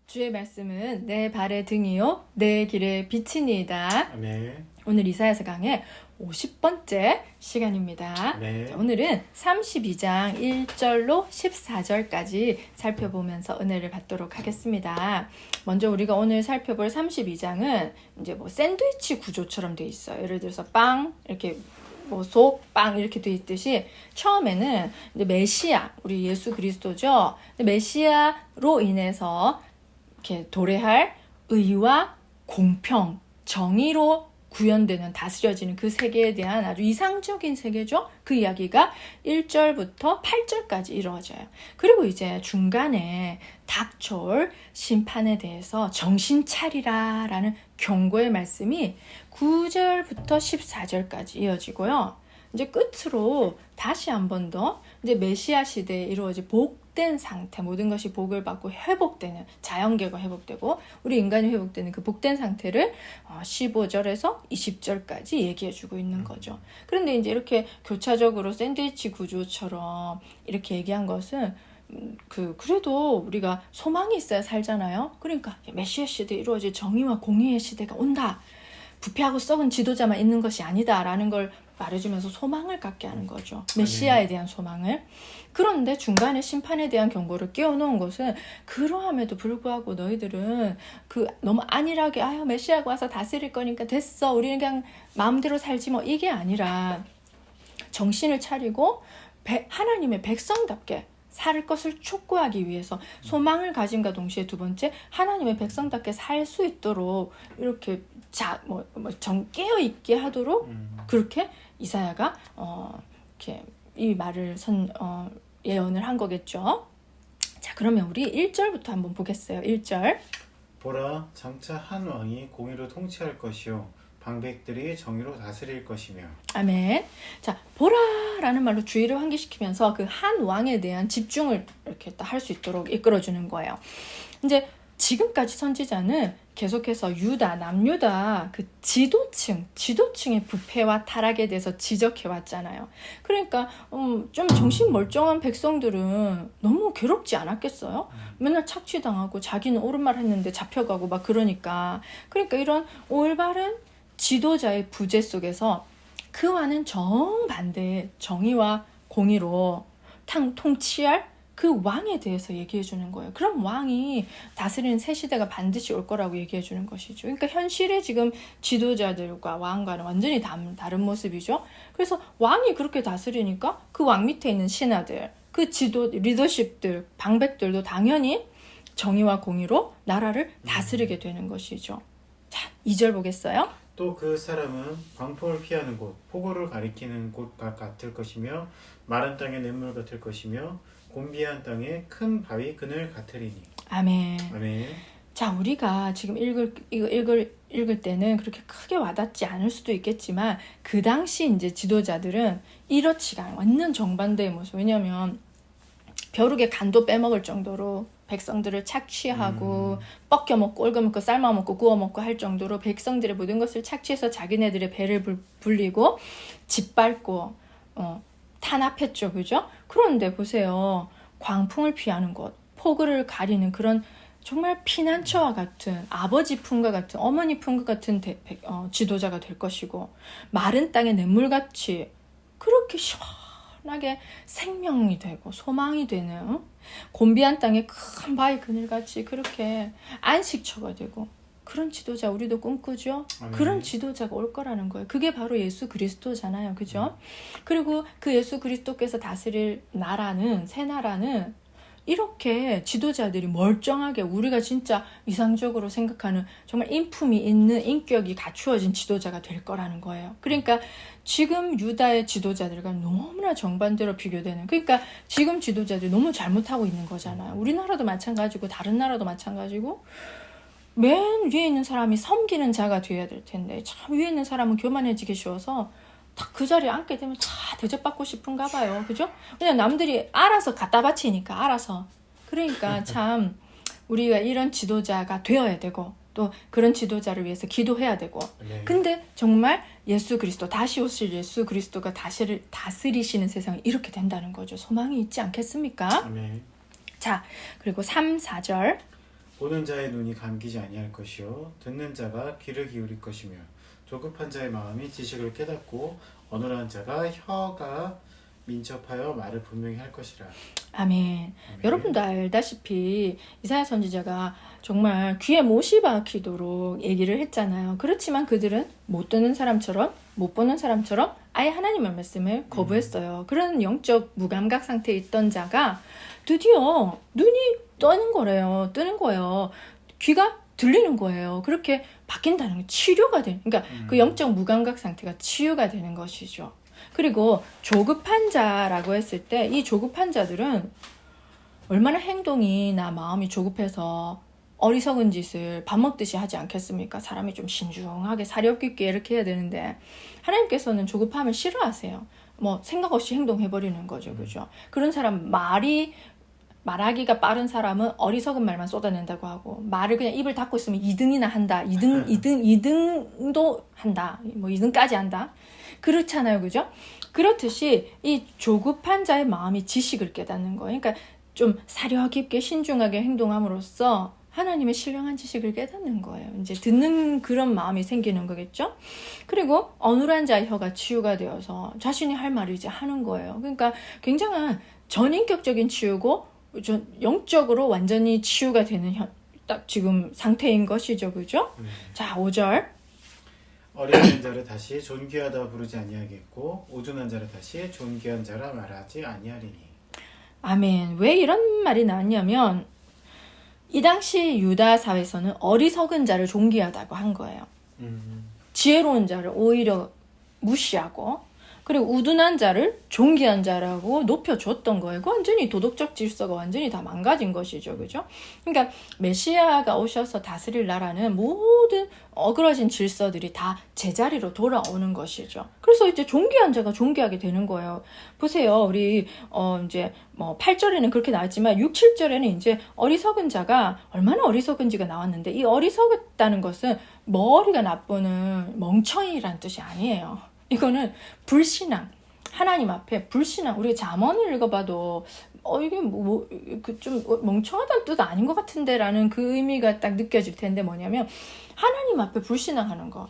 주의 말씀은 내 발의 등이요 내 길의 빛이니이다. 네. 오늘 이사야서 강의 50번째 시간입니다. 네. 자, 오늘은 32장 1절로 14절까지 살펴보면서 은혜를 받도록 하겠습니다. 먼저 우리가 오늘 살펴볼 32장은 이제 뭐 샌드위치 구조처럼 돼 있어요. 예를 들어서 빵 이렇게 뭐 속, 빵 이렇게 돼 있듯이 처음에는 이제 메시아, 우리 예수 그리스도죠. 메시아로 인해서 이렇게 도래할 의와 공평, 정의로 구현되는 다스려지는 그 세계에 대한 아주 이상적인 세계죠. 그 이야기가 1절부터 8절까지 이루어져요. 그리고 이제 중간에 닥쳐올 심판에 대해서 정신 차리라 라는 경고의 말씀이 9절부터 14절까지 이어지고요. 이제 끝으로 다시 한 번 더 이제 메시아 시대에 이루어진 복된 상태, 모든 것이 복을 받고 회복되는 자연계가 회복되고 우리 인간이 회복되는 그 복된 상태를 15절에서 20절까지 얘기해주고 있는 거죠. 그런데 이제 이렇게 교차적으로 샌드위치 구조처럼 이렇게 얘기한 것은 그래도 우리가 소망이 있어야 살잖아요. 그러니까 메시아 시대에 이루어질 정의와 공의의 시대가 온다. 부패하고 썩은 지도자만 있는 것이 아니다라는 걸 말해주면서 소망을 갖게 하는 거죠. 메시아에 대한 소망을. 그런데 중간에 심판에 대한 경고를 끼워놓은 것은 그러함에도 불구하고 너희들은 너무 안일하게 메시아가 와서 다스릴 거니까 됐어. 우리는 그냥 마음대로 살지 뭐 이게 아니라 정신을 차리고 하나님의 백성답게 살 것을 촉구하기 위해서 소망을 가짐과 동시에 두 번째 하나님의 백성답게 살 수 있도록 이렇게 깨어있게 하도록 그렇게 이사야가 이렇게 이 말을 예언을 한 거겠죠. 자, 그러면 우리 1절부터 한번 보겠어요. 1절. 보라, 장차 한 왕이 공의로 통치할 것이요 방백들이 정의로 다스릴 것이며. 아멘. 자, 보라라는 말로 주의를 환기시키면서 그 한 왕에 대한 집중을 이렇게 할 수 있도록 이끌어주는 거예요. 이제 지금까지 선지자는 계속해서 남유다 그 지도층의 부패와 타락에 대해서 지적해 왔잖아요. 그러니까 좀 정신 멀쩡한 백성들은 너무 괴롭지 않았겠어요? 맨날 착취당하고 자기는 옳은 말 했는데 잡혀가고 막 그러니까 이런 올바른 지도자의 부재 속에서 그와는 정반대의 정의와 공의로 통치할 그 왕에 대해서 얘기해 주는 거예요. 그럼 왕이 다스리는 새 시대가 반드시 올 거라고 얘기해 주는 것이죠. 그러니까 현실의 지금 지도자들과 왕과는 완전히 다른 모습이죠. 그래서 왕이 그렇게 다스리니까 그 왕 밑에 있는 신하들, 그 리더십들, 방백들도 당연히 정의와 공의로 나라를 다스리게 되는 것이죠. 자, 2절 보겠어요. 또 그 사람은 광풍을 피하는 곳, 폭우를 가리키는 곳 같을 것이며 마른 땅의 냇물 같을 것이며 곤비한 땅에 큰 바위 그늘 같으리니. 아멘. 아멘. 자, 우리가 지금 읽을 때는 그렇게 크게 와닿지 않을 수도 있겠지만 그 당시 이제 지도자들은 이렇지가 않아요. 완전 정반대의 모습. 왜냐하면 벼룩의 간도 빼먹을 정도로 백성들을 착취하고 뻗겨먹고 얽어먹고 삶아먹고 구워먹고 할 정도로 백성들의 모든 것을 착취해서 자기네들의 배를 불리고 짓밟고 탄압했죠. 그죠? 그런데 보세요. 광풍을 피하는 곳, 폭우를 가리는 그런 정말 피난처와 같은 아버지 품과 같은 어머니 품과 같은 지도자가 될 것이고 마른 땅의 냇물같이 그렇게 시원하게 생명이 되고 소망이 되는 곤비한 땅의 큰 바위 그늘같이 그렇게 안식처가 되고 그런 지도자 우리도 꿈꾸죠. 그런 지도자가 올 거라는 거예요. 그게 바로 예수 그리스도잖아요. 그죠? 그리고 그 예수 그리스도께서 다스릴 나라는 새 나라는 이렇게 지도자들이 멀쩡하게 우리가 진짜 이상적으로 생각하는 정말 인품이 있는 인격이 갖추어진 지도자가 될 거라는 거예요. 그러니까 지금 유다의 지도자들과 너무나 정반대로 비교되는 그러니까 지금 지도자들이 너무 잘못하고 있는 거잖아요. 우리나라도 마찬가지고 다른 나라도 마찬가지고 맨 위에 있는 사람이 섬기는 자가 되어야 될 텐데 참 위에 있는 사람은 교만해지기 쉬워서 딱 그 자리에 앉게 되면 다 대접받고 싶은가 봐요. 그죠? 그냥 남들이 알아서 갖다 바치니까 알아서. 그러니까 참 우리가 이런 지도자가 되어야 되고 또 그런 지도자를 위해서 기도해야 되고 근데 정말 예수 그리스도 다시 오실 예수 그리스도가 다스리시는 세상이 이렇게 된다는 거죠. 소망이 있지 않겠습니까? 아멘. 자, 그리고 3, 4절 보는 자의 눈이 감기지 아니할 것이요 듣는 자가 귀를 기울일 것이며 조급한 자의 마음이 지식을 깨닫고 어눌한 자가 혀가 민첩하여 말을 분명히 할 것이라. 아멘. 여러분도 알다시피 이사야 선지자가 정말 귀에 못이 박히도록 얘기를 했잖아요. 그렇지만 그들은 못 듣는 사람처럼 못 보는 사람처럼 아예 하나님의 말씀을 거부했어요. 그런 영적 무감각 상태에 있던 자가 드디어 눈이 뜨는 거예요. 귀가 들리는 거예요. 그렇게 바뀐다는 게 치료가 되는, 그러니까 그 영적 무감각 상태가 치유가 되는 것이죠. 그리고 조급한 자라고 했을 때 이 조급한 자들은 얼마나 행동이나 마음이 조급해서 어리석은 짓을 밥 먹듯이 하지 않겠습니까? 사람이 좀 신중하게 사려 깊게 이렇게 해야 되는데 하나님께서는 조급함을 싫어하세요. 뭐 생각 없이 행동해버리는 거죠. 그죠? 그런 사람 말하기가 빠른 사람은 어리석은 말만 쏟아낸다고 하고 말을 그냥 입을 닫고 있으면 2등이나 한다. 2등도 한다. 뭐 2등까지 한다. 그렇잖아요. 그죠? 그렇듯이 이 조급한 자의 마음이 지식을 깨닫는 거예요. 그러니까 좀 사려 깊게 신중하게 행동함으로써 하나님의 신령한 지식을 깨닫는 거예요. 이제 듣는 그런 마음이 생기는 거겠죠? 그리고 어눌한 자의 혀가 치유가 되어서 자신이 할 말을 이제 하는 거예요. 그러니까 굉장한 전인격적인 치유고 영적으로 완전히 치유가 되는 딱 지금 상태인 것이죠. 그죠? 자, 5절. 어리석은 자를 다시 존귀하다 부르지 아니하겠고 우둔한 자를 다시 존귀한 자라 말하지 아니하리니. 아멘. 왜 이런 말이 나왔냐면 이 당시 유다 사회에서는 어리석은 자를 존귀하다고 한 거예요. 지혜로운 자를 오히려 무시하고 그리고 우둔한 자를 존귀한 자라고 높여줬던 거예요. 완전히 도덕적 질서가 완전히 다 망가진 것이죠. 그죠? 그러니까 메시아가 오셔서 다스릴 나라는 모든 어그러진 질서들이 다 제자리로 돌아오는 것이죠. 그래서 이제 존귀한 자가 존귀하게 되는 거예요. 보세요. 우리 이제 뭐 8절에는 그렇게 나왔지만 6, 7절에는 이제 어리석은 자가 얼마나 어리석은지가 나왔는데 이 어리석었다는 것은 머리가 나쁘는 멍청이란 뜻이 아니에요. 이거는 불신앙, 하나님 앞에 불신앙. 우리 잠언을 읽어봐도 이게 좀 멍청하다는 뜻 아닌 것 같은데라는 그 의미가 딱 느껴질 텐데 뭐냐면 하나님 앞에 불신앙하는 거.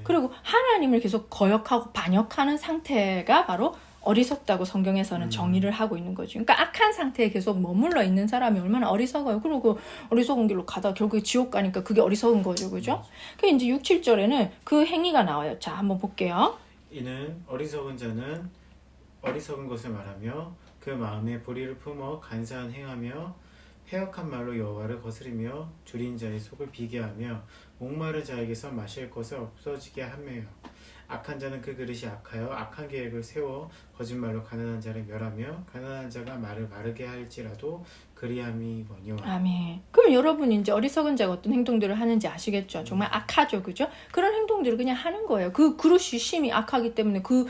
그리고 하나님을 계속 거역하고 반역하는 상태가 바로 어리석다고 성경에서는 정의를 하고 있는 거죠. 그러니까 악한 상태에 계속 머물러 있는 사람이 얼마나 어리석어요. 그리고 어리석은 길로 가다 결국에 지옥 가니까 그게 어리석은 거죠. 그죠? 그 이제 6, 7절에는 그 행위가 나와요. 자, 한번 볼게요. 이는 어리석은 자는 어리석은 것을 말하며 그 마음에 불의를 품어 간사한 행하며 해역한 말로 여호와를 거스리며 줄인 자의 속을 비게 하며 목마른 자에게서 마실 것을 없어지게 하며요. 악한 자는 그 그릇이 악하여 악한 계획을 세워 거짓말로 가난한 자를 멸하며 가난한 자가 말을 마르게 할지라도 그리함이거니와. 아멘. 그럼 여러분이 이제 어리석은 자가 어떤 행동들을 하는지 아시겠죠? 정말 악하죠, 그죠? 그런 행동들을 그냥 하는 거예요. 그 그릇이 심히 악하기 때문에 그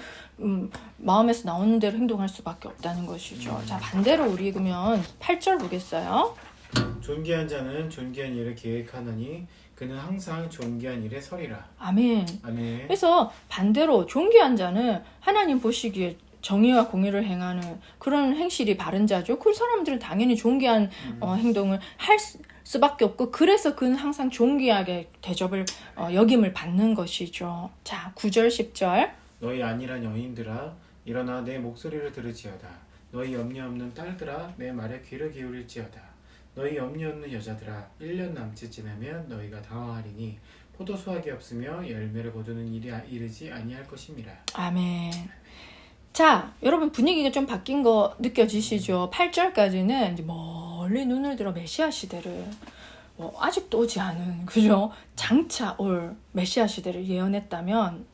마음에서 나오는 대로 행동할 수밖에 없다는 것이죠. 자, 반대로 우리 그러면 8절 보겠어요. 존귀한 자는 존귀한 일을 계획하나니 그는 항상 존귀한 일에 서리라. 아멘. 아멘. 그래서 반대로 존귀한 자는 하나님 보시기에 정의와 공의를 행하는 그런 행실이 바른 자죠. 그 사람들은 당연히 존귀한 행동을 할 수밖에 없고 그래서 그는 항상 존귀하게 대접을 여김을 받는 것이죠. 자, 9절 10절. 너희 안일한 여인들아 일어나 내 목소리를 들을지어다. 너희 염려 없는 딸들아 내 말에 귀를 기울일지어다. 너희 염려 없는 여자들아 1년 남짓 지나면 너희가 당황하리니 포도 수확이 없으며 열매를 거두는 일이 이르지 아니할 것임이라. 아멘. 자, 여러분 분위기가 좀 바뀐 거 느껴지시죠? 8절까지는 이제 멀리 눈을 들어 메시아 시대를 아직도 오지 않은 그죠? 장차 올 메시아 시대를 예언했다면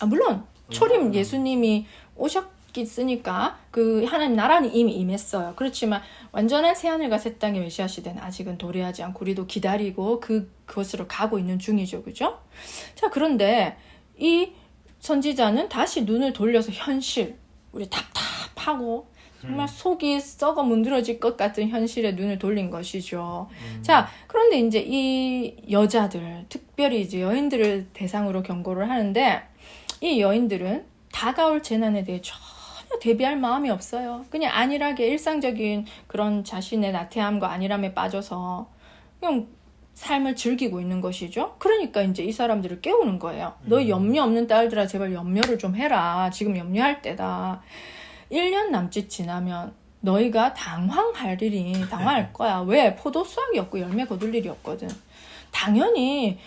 물론 초림 예수님이 오셨으니까 그 하나님 나라는 이미 임했어요. 그렇지만 완전한 새하늘과 새 땅의 메시아 시대는 아직은 도래하지 않고 우리도 기다리고 그것으로 가고 있는 중이죠. 그죠? 자, 그런데 이 선지자는 다시 눈을 돌려서 현실, 우리 답답하고 정말 속이 썩어 문드러질 것 같은 현실에 눈을 돌린 것이죠. 자, 그런데 이제 이 여자들, 특별히 이제 여인들을 대상으로 경고를 하는데 이 여인들은 다가올 재난에 대해 전혀 대비할 마음이 없어요. 그냥 안일하게 일상적인 그런 자신의 나태함과 안일함에 빠져서 그냥 삶을 즐기고 있는 것이죠. 그러니까 이제 이 사람들을 깨우는 거예요. 너 염려 없는 딸들아, 제발 염려를 좀 해라. 지금 염려할 때다. 1년 남짓 지나면 너희가 당황할 거야. 왜? 포도 수확이 없고 열매 거둘 일이 없거든. 당연히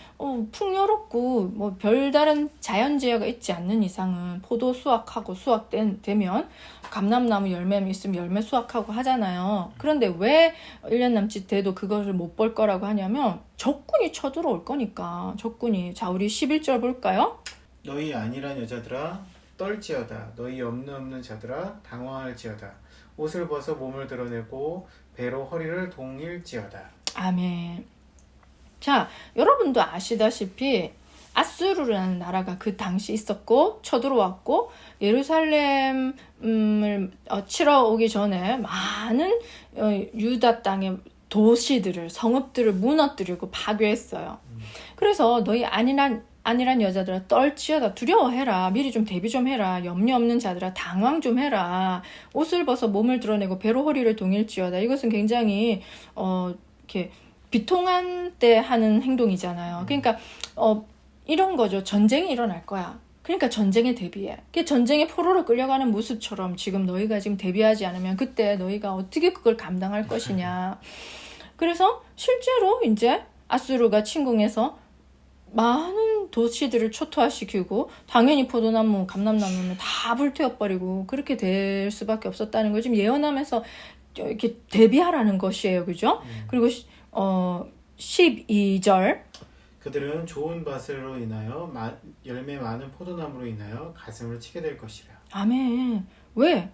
풍요롭고 뭐 별다른 자연재해가 있지 않는 이상은 포도 수확하고 수확되면 감람나무 열매 있으면 열매 수확하고 하잖아요. 그런데 왜 1년 남짓 돼도 그것을 못 볼 거라고 하냐면 적군이 쳐들어올 거니까. 적군이. 자, 우리 11절 볼까요? 너희 아니란 여자들아 떨지어다. 너희 없는 자들아 당황할지어다. 옷을 벗어 몸을 드러내고 배로 허리를 동일지어다. 아멘. 자, 여러분도 아시다시피 아수르라는 나라가 그 당시 있었고 쳐들어왔고 예루살렘을 치러 오기 전에 많은 유다 땅의 도시들을 성읍들을 무너뜨리고 파괴했어요. 그래서 너희 아니란 여자들아 떨지어다. 두려워해라. 미리 좀 대비 좀 해라. 염려 없는 자들아 당황 좀 해라. 옷을 벗어 몸을 드러내고 배로 허리를 동일지어다. 이것은 굉장히 이렇게 비통한 때 하는 행동이잖아요. 그러니까 이런 거죠. 전쟁이 일어날 거야. 그러니까 전쟁에 대비해. 전쟁에 포로로 끌려가는 모습처럼 지금 너희가 지금 대비하지 않으면 그때 너희가 어떻게 그걸 감당할 것이냐. 그래서 실제로 이제 아수르가 침공해서 많은 도시들을 초토화시키고 당연히 포도나무, 감람나무는 다 불태워버리고 그렇게 될 수밖에 없었다는 걸 지금 예언하면서 이렇게 대비하라는 것이에요. 그죠? 그리고 12절 그들은 좋은 밭으로 인하여 열매 많은 포도나무로 인하여 가슴을 치게 될 것이라. 아멘. 왜?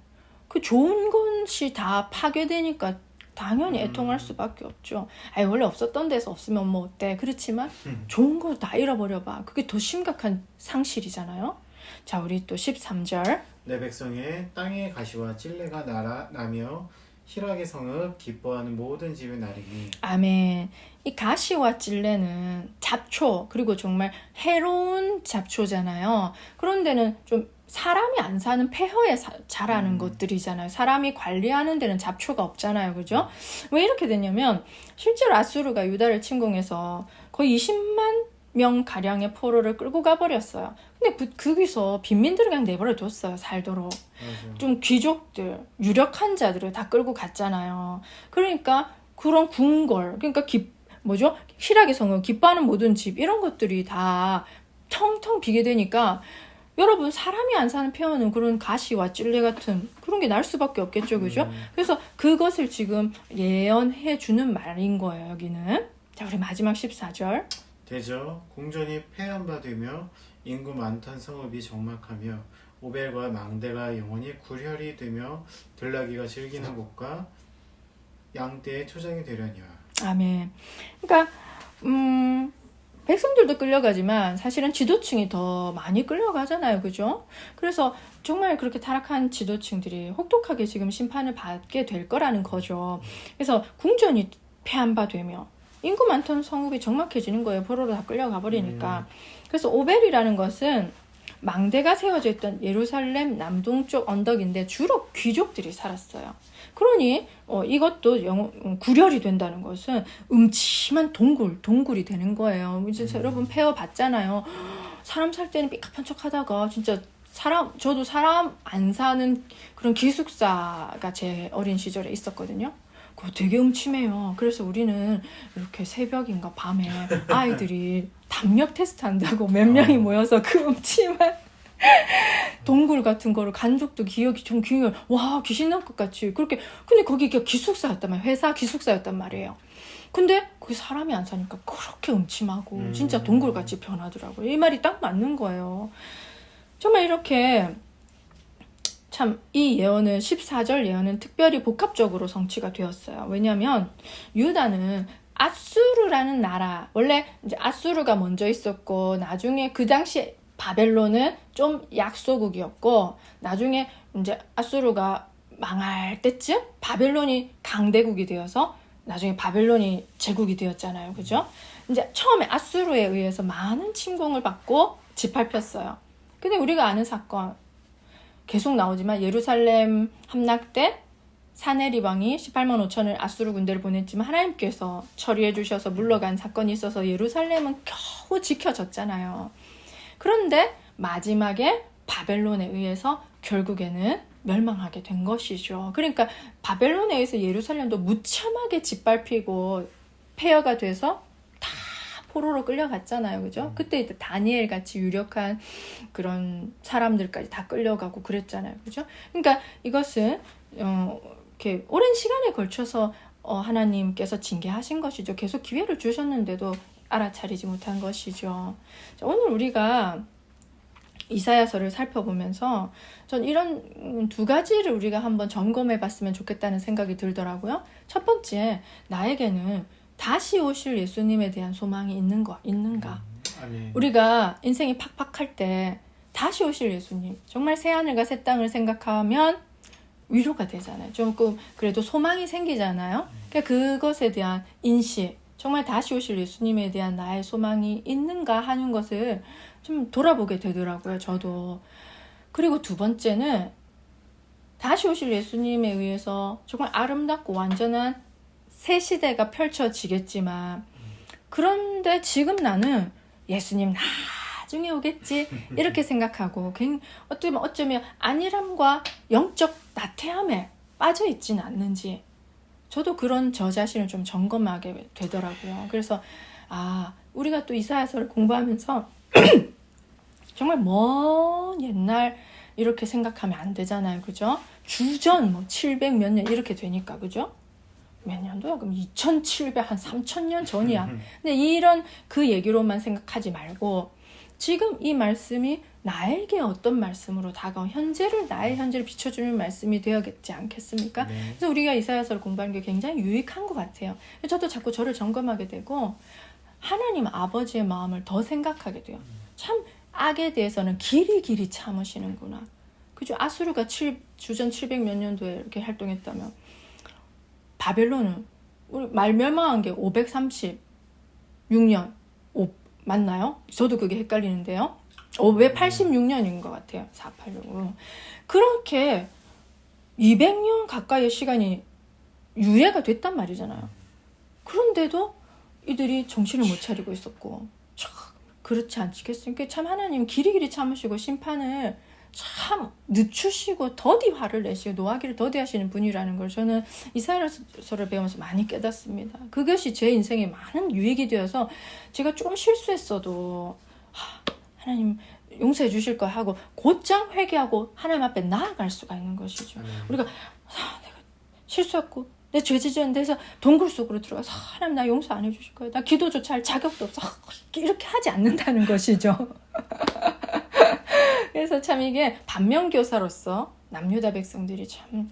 그 좋은 것이 다 파괴되니까 당연히 애통할 수밖에 없죠. 아니, 원래 없었던 데서 없으면 뭐 어때? 그렇지만 좋은 거 다 잃어버려봐. 그게 더 심각한 상실이잖아요. 자, 우리 또 13절 내 백성의 땅의 가시와 찔레가 나며 희락의 성읍 기뻐하는 모든 집의 나리니. 아멘. 이 가시와 찔레는 잡초, 그리고 정말 해로운 잡초잖아요. 그런 데는 좀 사람이 안 사는 폐허에 자라는 것들이잖아요. 사람이 관리하는 데는 잡초가 없잖아요. 그죠? 왜 이렇게 됐냐면 실제로 아수르가 유다를 침공해서 거의 20만 명 가량의 포로를 끌고 가버렸어요. 근데 거기서 빈민들을 그냥 내버려 뒀어요. 살도록. 맞아. 좀 귀족들, 유력한 자들을 다 끌고 갔잖아요. 그러니까 그런 궁궐, 그러니까 희락의 성은 기뻐하는 모든 집 이런 것들이 다 텅텅 비게 되니까 여러분 사람이 안 사는 폐허는 그런 가시와 찔레 같은 그런 게 날 수밖에 없겠죠. 그죠? 그래서 그것을 지금 예언해 주는 말인 거예요. 여기는. 자, 우리 마지막 14절. 대저 궁전이 폐함받으며 인구 많던 성읍이 적막하며 오벨과 망대가 영원히 굴혈이 되며 들나귀가 즐기는 곳과 양떼의 초장이 되려니와. 아멘. 그러니까 백성들도 끌려가지만 사실은 지도층이 더 많이 끌려가잖아요. 그죠? 그래서 정말 그렇게 타락한 지도층들이 혹독하게 지금 심판을 받게 될 거라는 거죠. 그래서 궁전이 폐함바되며 인구 많던 성읍이 적막해지는 거예요. 포로로 다 끌려가 버리니까. 그래서 오벨이라는 것은 망대가 세워져 있던 예루살렘 남동쪽 언덕인데 주로 귀족들이 살았어요. 그러니 이것도 구렬이 된다는 것은 음침한 동굴이 되는 거예요. 이제 여러분 폐허 봤잖아요. 사람 살 때는 삐까뻔쩍하다가 진짜 저도 사람 안 사는 그런 기숙사가 제 어린 시절에 있었거든요. 그거 되게 음침해요. 그래서 우리는 이렇게 새벽인가 밤에 아이들이 담력 테스트 한다고 몇 명이 모여서 그 음침한 동굴 같은 거를 간 적도 기억이 와, 귀신 날 것 같이 그렇게. 근데 거기가 기숙사였단 말이에요. 회사 기숙사였단 말이에요. 근데 거기 사람이 안 사니까 그렇게 음침하고 진짜 동굴같이 변하더라고요. 이 말이 딱 맞는 거예요. 정말 이렇게 참 이 예언은 14절 예언은 특별히 복합적으로 성취가 되었어요. 왜냐하면 유다는 아수르라는 나라, 원래 이제 아수르가 먼저 있었고 나중에 그 당시 바벨론은 좀 약소국이었고 나중에 이제 아수르가 망할 때쯤 바벨론이 강대국이 되어서 나중에 바벨론이 제국이 되었잖아요. 그죠? 이제 처음에 아수르에 의해서 많은 침공을 받고 짓밟혔어요. 근데 우리가 아는 사건 계속 나오지만 예루살렘 함락 때 사내립 왕이 18만 5천을 아수르 군대를 보냈지만 하나님께서 처리해 주셔서 물러간 사건이 있어서 예루살렘은 겨우 지켜졌잖아요. 그런데 마지막에 바벨론에 의해서 결국에는 멸망하게 된 것이죠. 그러니까 바벨론에 의해서 예루살렘도 무참하게 짓밟히고 폐허가 돼서 다 포로로 끌려갔잖아요. 그죠? 그때 다니엘 같이 유력한 그런 사람들까지 다 끌려가고 그랬잖아요. 그죠? 그러니까 이것은 이렇게 오랜 시간에 걸쳐서 하나님께서 징계하신 것이죠. 계속 기회를 주셨는데도 알아차리지 못한 것이죠. 자, 오늘 우리가 이사야서를 살펴보면서 전 이런 두 가지를 우리가 한번 점검해 봤으면 좋겠다는 생각이 들더라고요. 첫 번째, 나에게는 다시 오실 예수님에 대한 소망이 있는가? 아멘. 우리가 인생이 팍팍할 때 다시 오실 예수님, 정말 새하늘과 새 땅을 생각하면 위로가 되잖아요. 조금 그래도 소망이 생기잖아요. 그러니까 그것에 대한 인식, 정말 다시 오실 예수님에 대한 나의 소망이 있는가 하는 것을 좀 돌아보게 되더라고요. 저도. 그리고 두 번째는 다시 오실 예수님에 의해서 정말 아름답고 완전한 새 시대가 펼쳐지겠지만, 그런데 지금 나는 예수님 나중에 오겠지 이렇게 생각하고 어쩌면 안일함과 영적 나태함에 빠져 있지는 않는지, 저도 그런 저 자신을 좀 점검하게 되더라고요. 그래서 우리가 또 이사야서를 공부하면서 정말 먼 옛날 이렇게 생각하면 안 되잖아요. 그죠? 주전 700 몇 년 이렇게 되니까. 그죠? 몇 년도야? 그럼 2700, 한 3000년 전이야. 근데 이런 그 얘기로만 생각하지 말고 지금 이 말씀이 나에게 어떤 말씀으로 다가온 나의 현재를 비춰주는 말씀이 되어야겠지 않겠습니까? 네. 그래서 우리가 이사야서를 공부하는 게 굉장히 유익한 것 같아요. 저도 자꾸 저를 점검하게 되고 하나님 아버지의 마음을 더 생각하게 돼요. 참 악에 대해서는 길이 참으시는구나. 그죠? 아수르가 주전 700 몇 년도에 이렇게 활동했다면 바벨론은 우리 말멸망한 게 536년 맞나요? 저도 그게 헷갈리는데요. 586년인 것 같아요. 486으로. 그렇게 200년 가까이의 시간이 유예가 됐단 말이잖아요. 그런데도 이들이 정신을 못 차리고 있었고, 그렇지 않겠습니까? 참 하나님 길이 참으시고 심판을 참 늦추시고 더디 화를 내시고 노하기를 더디하시는 분이라는 걸 저는 이사야서를 배우면서 많이 깨닫습니다. 그것이 제 인생에 많은 유익이 되어서 제가 조금 실수했어도 하나님 용서해 주실 거 하고 곧장 회개하고 하나님 앞에 나아갈 수가 있는 것이죠. 우리가 내가 실수했고 내 죄지은 데서 동굴 속으로 들어가서 하나님 나 용서 안 해주실 거예요. 나 기도조차 할 자격도 없어. 이렇게 하지 않는다는 것이죠. 그래서 참 이게 반면교사로서 남유다 백성들이 참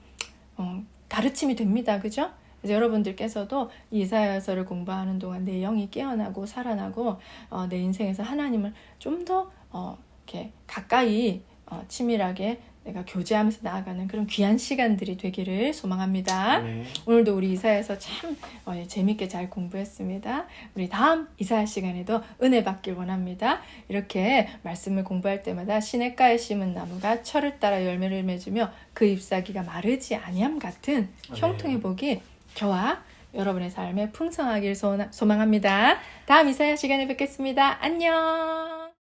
가르침이 됩니다. 그죠? 그래서 여러분들께서도 이사야서를 공부하는 동안 내 영이 깨어나고 살아나고 내 인생에서 하나님을 좀 더 이렇게 가까이 치밀하게 내가 교제하면서 나아가는 그런 귀한 시간들이 되기를 소망합니다. 네. 오늘도 우리 이사야서 참 재밌게 잘 공부했습니다. 우리 다음 이사야 시간에도 은혜 받길 원합니다. 이렇게 말씀을 공부할 때마다 시냇가에 심은 나무가 철을 따라 열매를 맺으며 그 잎사귀가 마르지 아니함 같은 형통의 복이 저와 여러분의 삶에 풍성하길 소망합니다. 다음 이사야 시간에 뵙겠습니다. 안녕.